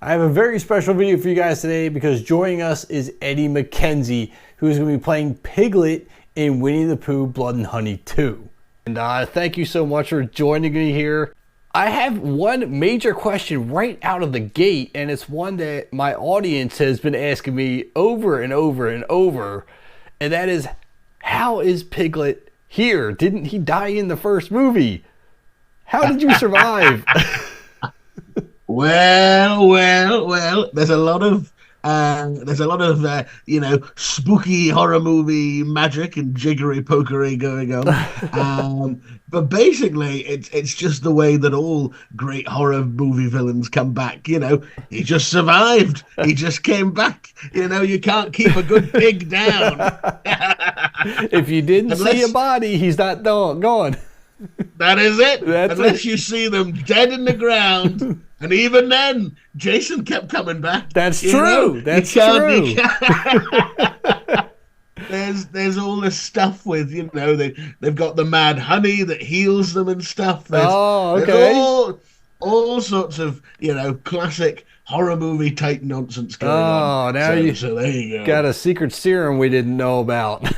I have a very special video for you guys today because joining us is Eddy Mackenzie, who is going to be playing Piglet in Winnie the Pooh Blood and Honey 2. And thank you so much for joining me here. I have one major question right out of the gate, and it's one that my audience has been asking me over and over and over, and that is, how is Piglet here? Didn't he die in the first movie? How did you survive? Well. There's a lot of spooky horror movie magic and jiggery pokery going on. But basically, it's just the way that all great horror movie villains come back. You know, he just survived. He just came back. You know, you can't keep a good pig down. If you didn't see a body, he's not gone. That is it. Unless you see them dead in the ground. And even then, Jason kept coming back. That's true. That's true. There's all this stuff with, they've got the mad honey that heals them and stuff. There's all sorts of, classic horror movie type nonsense going on. So there you go. Got a secret serum we didn't know about.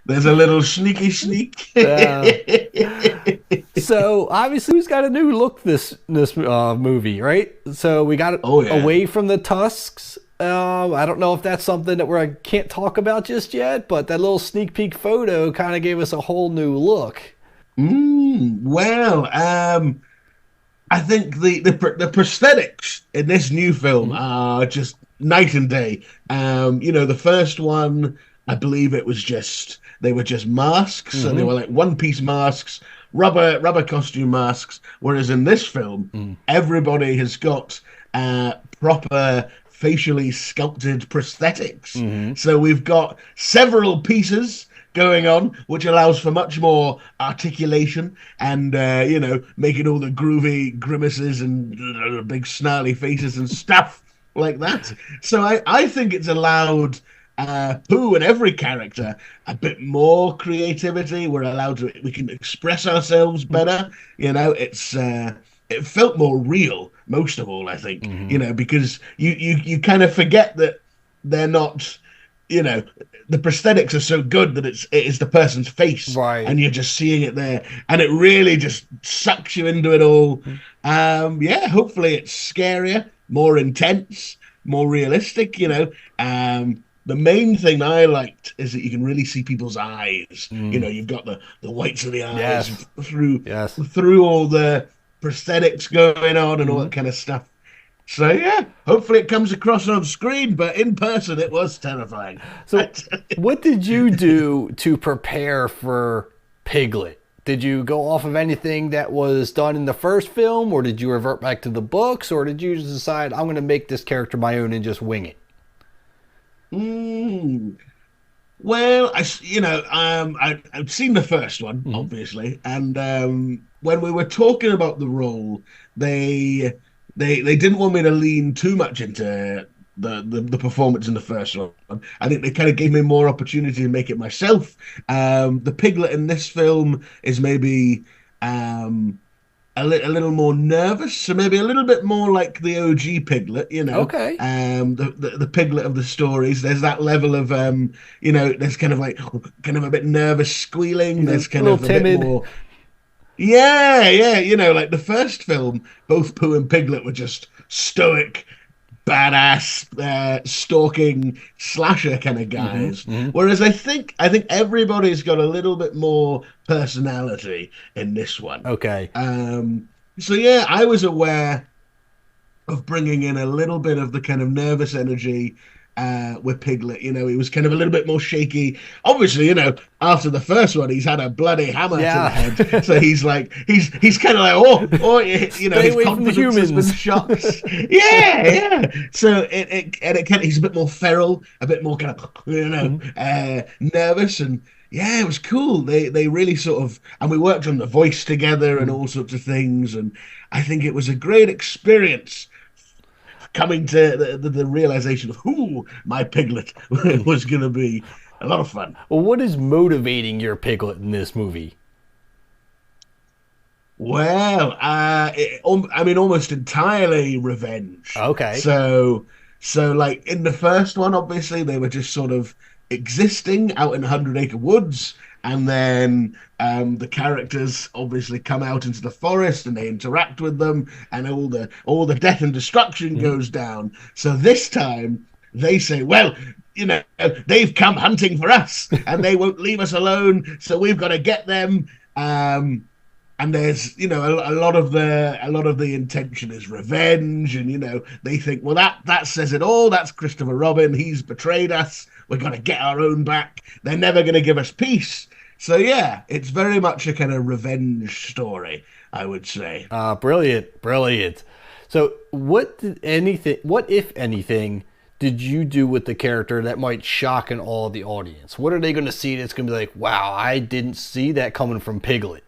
There's a little sneaky sneak. So obviously he's got a new look this movie, right? So we got away from the tusks. I don't know if that's something that I can't talk about just yet, but that little sneak peek photo kind of gave us a whole new look. I think the prosthetics in this new film are just night and day. The first one, I believe they were just masks, and they were like one-piece masks, rubber costume masks. Whereas in this film, everybody has got proper facially sculpted prosthetics. So we've got several pieces going on, which allows for much more articulation and making all the groovy grimaces and big snarly faces and stuff like that. So I think it's allowed Pooh and every character a bit more creativity. We can express ourselves better. It felt more real, most of all, I think. Because you kind of forget that they're not, the prosthetics are so good that it is the person's face, right? And you're just seeing it there, and it really just sucks you into it all. Hopefully it's scarier, more intense, more realistic. The main thing I liked is that you can really see people's eyes. You've got the whites of the eyes through all the prosthetics going on and all that kind of stuff. So yeah, hopefully it comes across on screen, but in person it was terrifying. So what did you do to prepare for Piglet? Did you go off of anything that was done in the first film, or did you revert back to the books, or did you just decide, I'm going to make this character my own and just wing it? Well, I've seen the first one, obviously, and when we were talking about the role, they didn't want me to lean too much into the performance in the first one. I think they kind of gave me more opportunity to make it myself. The Piglet in this film is maybe a little more nervous, so maybe a little bit more like the OG Piglet, Okay. The Piglet of the stories. There's that level of, there's kind of a bit nervous squealing. There's kind of a timid. bit more. Yeah. Like the first film, both Pooh and Piglet were just stoic, badass, stalking slasher kind of guys. Whereas I think everybody's got a little bit more personality in this one. Okay. So yeah, I was aware of bringing in a little bit of the kind of nervous energy with Piglet. He was kind of a little bit more shaky. Obviously, after the first one, he's had a bloody hammer to the head. So he's kind of like, his confidence has been shocked. Yeah. So he's a bit more feral, a bit more kind of, nervous, and yeah, it was cool. They really sort of, and we worked on the voice together and all sorts of things, and I think it was a great experience coming to the realization of who my Piglet was going to be. A lot of fun. Well, what is motivating your Piglet in this movie? Well, I mean, almost entirely revenge. Okay. So like in the first one, obviously they were just sort of existing out in 100 Acre Woods, and then the characters obviously come out into the forest and they interact with them, and all the death and destruction goes down. So this time they say, well, they've come hunting for us, and they won't leave us alone, so we've got to get them. And there's a lot of the intention is revenge, and they think, well, that says it all. That's Christopher Robin. He's betrayed us. We're gonna get our own back. They're never gonna give us peace. So yeah, it's very much a kind of revenge story, I would say. Brilliant. So what if anything did you do with the character that might shock an all the audience? What are they gonna see that's gonna be like, wow, I didn't see that coming from Piglet?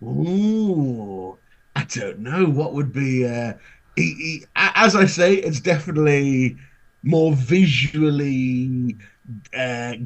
Ooh, I don't know what would be. As I say, it's definitely more visually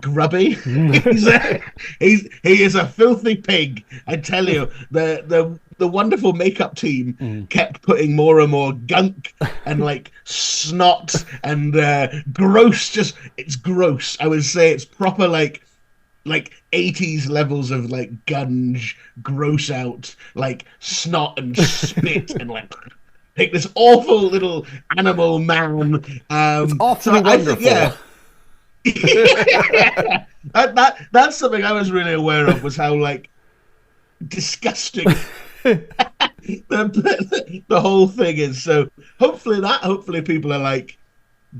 grubby. He is a filthy pig. I tell you, the wonderful makeup team kept putting more and more gunk and like snot and gross. It's gross. I would say it's proper like 80s levels of like gunge, gross out, like snot and spit and like this awful little animal man. It's awfully wonderful. That's something I was really aware of, was how like disgusting the whole thing is. So hopefully people are like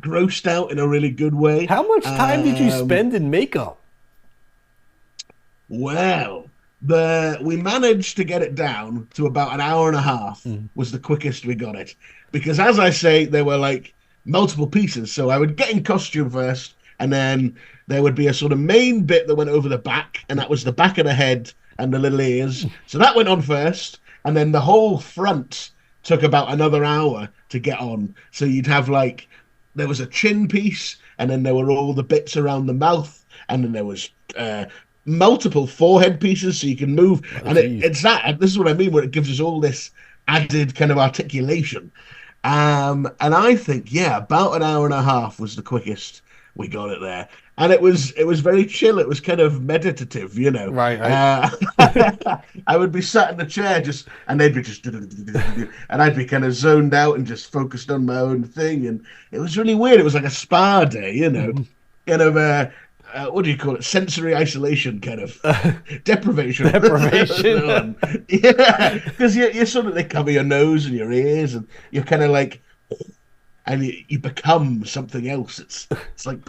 grossed out in a really good way. How much time did you spend in makeup? Well, we managed to get it down to about an hour and a half was the quickest we got it. Because as I say, there were like multiple pieces. So I would get in costume first, and then there would be a sort of main bit that went over the back, and that was the back of the head and the little ears. So that went on first, and then the whole front took about another hour to get on. So you'd have like, there was a chin piece, and then there were all the bits around the mouth, and then there was multiple forehead pieces, so you can move. This is what I mean, where it gives us all this added kind of articulation. And I think, about an hour and a half was the quickest we got it there. And it was very chill. It was kind of meditative, Right. I would be sat in the chair and they'd be just, and I'd be kind of zoned out and just focused on my own thing. And it was really weird. It was like a spa day, kind of what do you call it? Sensory isolation, kind of deprivation. Yeah, because you're sort of, they cover your nose and your ears, and you're kind of like, and you become something else. It's like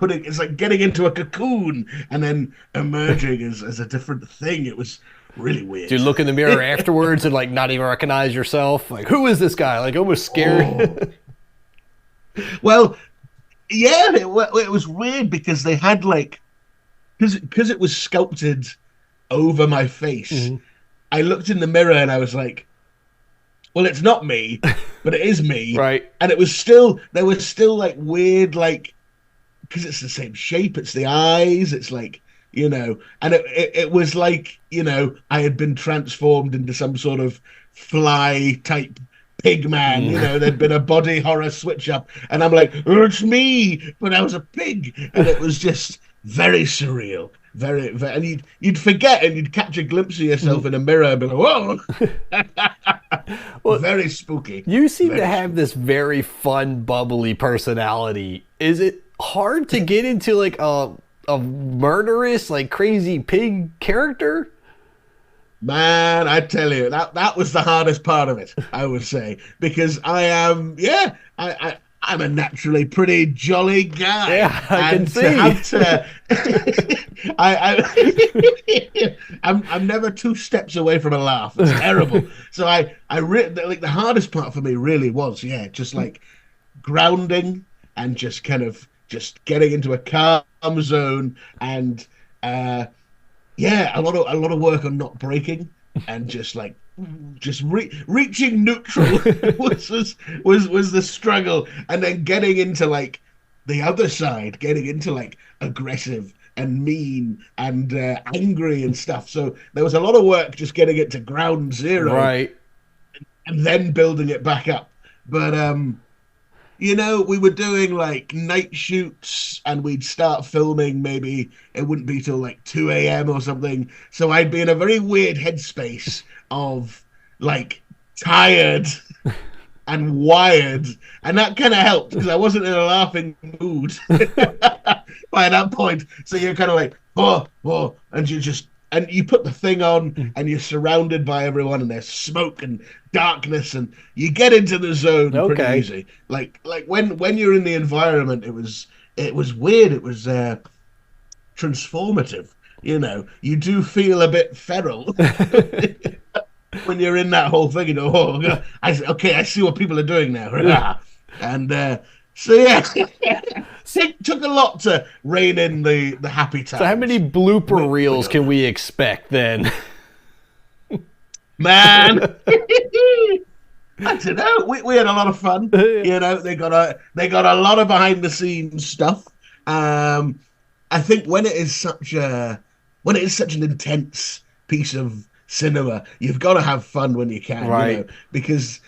getting into a cocoon and then emerging as a different thing. It was really weird. Do you look in the mirror afterwards and like not even recognize yourself? Like, who is this guy? Like, almost scared. Well, yeah, it was weird because they had like, because it was sculpted over my face. I looked in the mirror and I was like, well, it's not me, but it is me. Right. And there was still like weird, like, because it's the same shape, it's the eyes, it's like, and it was like, I had been transformed into some sort of fly type pig man, there'd been a body horror switch up, and I'm like, oh, it's me, but I was a pig. And it was just very surreal, very, and you'd forget, and you'd catch a glimpse of yourself in a mirror and be like, whoa. Well, very spooky. You seem to have this very fun, bubbly personality. Is it hard to get into like a murderous, like crazy pig character? Man, I tell you, that was the hardest part of it, I would say, because I am, I'm a naturally pretty jolly guy. Yeah, I can see. I'm never two steps away from a laugh. It's terrible. So I like, the hardest part for me really was, just like grounding and just kind of just getting into a calm zone, and a lot of work on not breaking, and just like reaching neutral was the struggle, and then getting into like the other side, getting into like aggressive and mean and angry and stuff. So there was a lot of work just getting it to ground zero, Right. and then building it back up. But you know, we were doing like night shoots, and we'd start filming. Maybe it wouldn't be till like 2 a.m. or something. So I'd be in a very weird headspace of like tired and wired, and that kind of helped because I wasn't in a laughing mood by that point. So you're kind of like, oh, and you put the thing on, and you're surrounded by everyone, and there's smoke and darkness, and you get into the zone pretty easy. Like when you're in the environment, it was weird. It was transformative. You know, you do feel a bit feral. When you're in that whole thing, you know, oh, I see what people are doing now. And so, yeah, it took a lot to rein in the happy times. So how many blooper reels can we expect then? Man, I don't know. We had a lot of fun. You know, they got a lot of behind the scenes stuff. I think when it is such an intense piece of cinema, you've got to have fun when you can, right? You know, because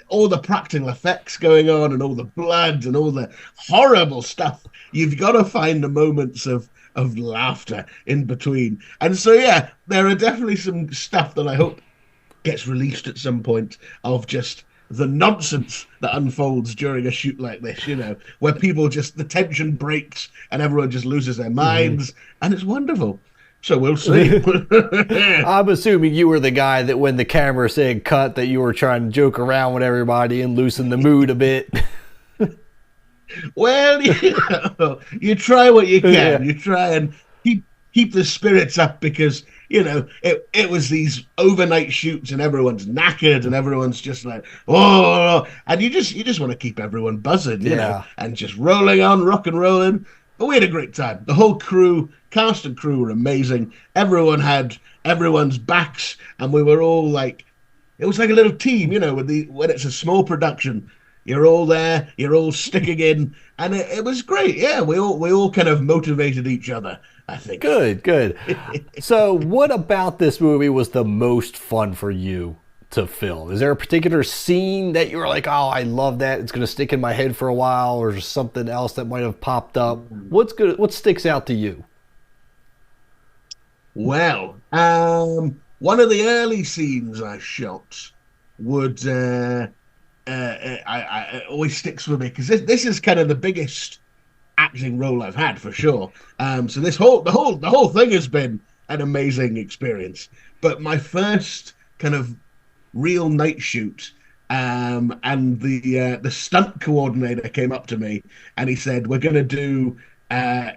all the practical effects going on and all the blood and all the horrible stuff, you've got to find the moments of laughter in between. And so, yeah, there are definitely some stuff that I hope gets released at some point of just the nonsense that unfolds during a shoot like this, you know, where people just, the tension breaks and everyone just loses their minds, and it's wonderful. So we'll see. I'm assuming you were the guy that when the camera said cut, that you were trying to joke around with everybody and loosen the mood a bit. Well, you try what you can. Yeah. You try and keep the spirits up, because, you know, it was these overnight shoots and everyone's knackered and everyone's just like, oh, and you just want to keep everyone buzzing, you know, and just rolling on, rock and rolling. But we had a great time. The whole crew, cast and crew, were amazing. Everyone had everyone's backs, and we were all like, it was like a little team, you know, when it's a small production, you're all there, you're all sticking in, and it was great. Yeah, we all kind of motivated each other, I think. Good. So what about this movie was the most fun for you to film? Is there a particular scene that you were like, oh, I love that, it's going to stick in my head for a while, or something else that might have popped up? What sticks out to you? Well, one of the early scenes I shot would I always sticks with me, because this is kind of the biggest acting role I've had, for sure. So the whole thing has been an amazing experience. But my first kind of real night shoot, and the stunt coordinator came up to me and he said, we're going to do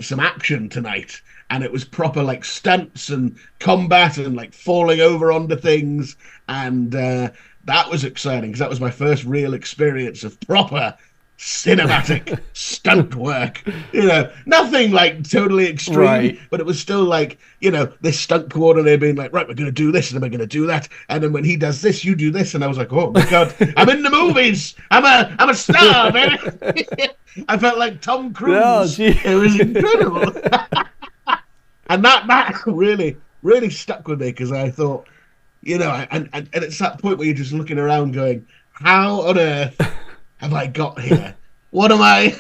some action tonight. And it was proper like stunts and combat and like falling over onto things. And that was exciting, because that was my first real experience of proper cinematic stunt work. You know, nothing like totally extreme, right, but it was still like, you know, this stunt coordinator being like, right, we're going to do this and then we're going to do that, and then when he does this, you do this, and I was like, oh my god, I'm in the movies, I'm a star, man. I felt like Tom Cruise. Oh, it was incredible. And that really stuck with me, because I thought, you know, and it's that point where you're just looking around going, how on earth have I got here? What am I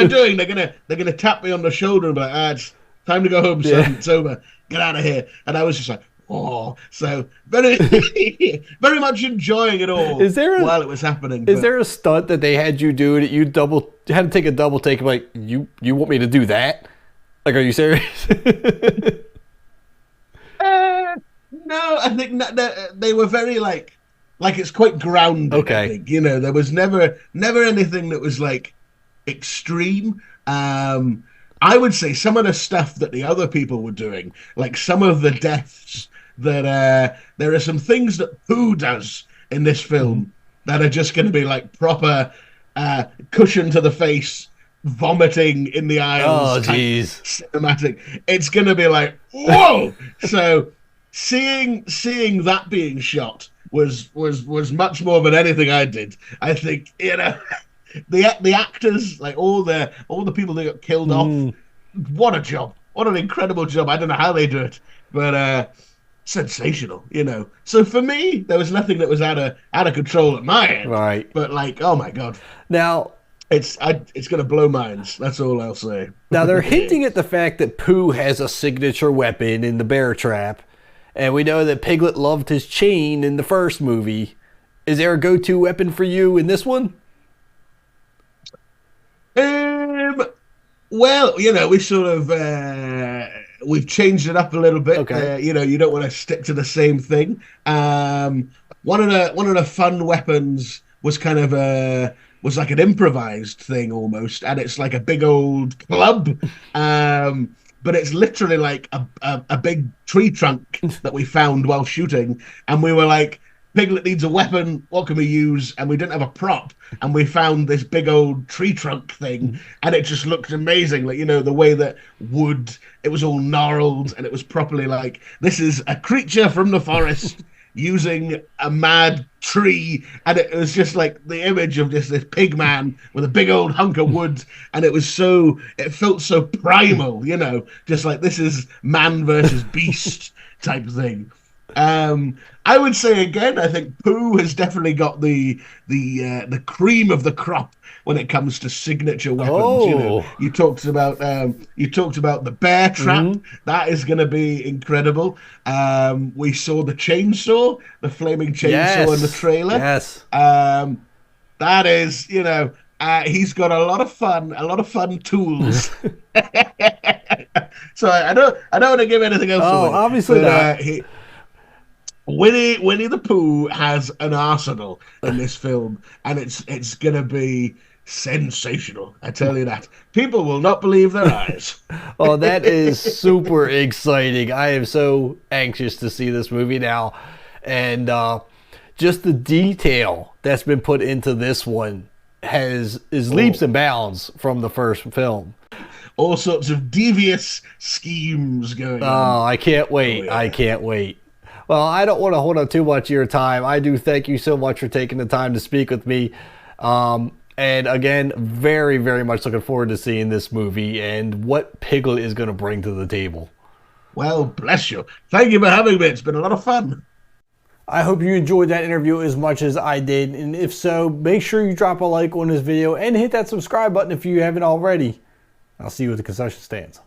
doing? They're gonna tap me on the shoulder and be like, it's time to go home, son. It's over. Get out of here. And I was just like, oh, so very very much enjoying it all while it was happening. Is there a stunt that they had you do that you had to take a double take, like, you want me to do that? Like, are you serious? No, I think they were very like it's quite grounded. Okay. I think, you know, there was never anything that was like extreme. I would say some of the stuff that the other people were doing, like some of the deaths that there are some things that Pooh does in this film that are just going to be like proper cushion to the face, vomiting in the aisles. Oh, jeez. Cinematic. It's going to be like, whoa. So seeing that being shot was much more than anything I did. I think, you know, the actors, like all the people that got killed off, what a job. What an incredible job. I don't know how they do it, but sensational, you know. So for me, there was nothing that was out of control at my end. Right. But like, oh my God. Now, it's going to blow minds. That's all I'll say. now they're hinting at the fact that Pooh has a signature weapon in the bear trap. And we know that Piglet loved his chain in the first movie. Is there a go-to weapon for you in this one? Well, you know, we sort of we've changed it up a little bit. Okay. You know, you don't want to stick to the same thing. One of the fun weapons was kind of was like an improvised thing almost, and it's like a big old club. But it's literally like a big tree trunk that we found while shooting, and we were like, Piglet needs a weapon, what can we use? And we didn't have a prop, and we found this big old tree trunk thing, and it just looked amazing. Like, you know, the way that wood, it was all gnarled, and it was properly like, this is a creature from the forest using a mad tree, and it was just like the image of just this pig man with a big old hunk of wood, and it felt so primal, you know, just like this is man versus beast type thing. I would say again, I think Pooh has definitely got the cream of the crop when it comes to signature weapons. Oh. You know, you talked about the bear trap. That is going to be incredible. We saw the chainsaw, the flaming chainsaw in the trailer. Yes. That is, you know, he's got a lot of fun tools. So I don't want to give anything else away. Obviously not. Winnie the Pooh has an arsenal in this film, and it's gonna be sensational. I tell you that. People will not believe their eyes. Oh, that is super exciting. I am so anxious to see this movie now. And just the detail that's been put into this one is leaps and bounds from the first film. All sorts of devious schemes going on. Oh, I can't wait. Oh, yeah. I can't wait. Well, I don't want to hold up too much of your time. I do thank you so much for taking the time to speak with me. And again, very, very much looking forward to seeing this movie and what Piglet is going to bring to the table. Well, bless you. Thank you for having me. It's been a lot of fun. I hope you enjoyed that interview as much as I did. And if so, make sure you drop a like on this video and hit that subscribe button if you haven't already. I'll see you at the concession stands.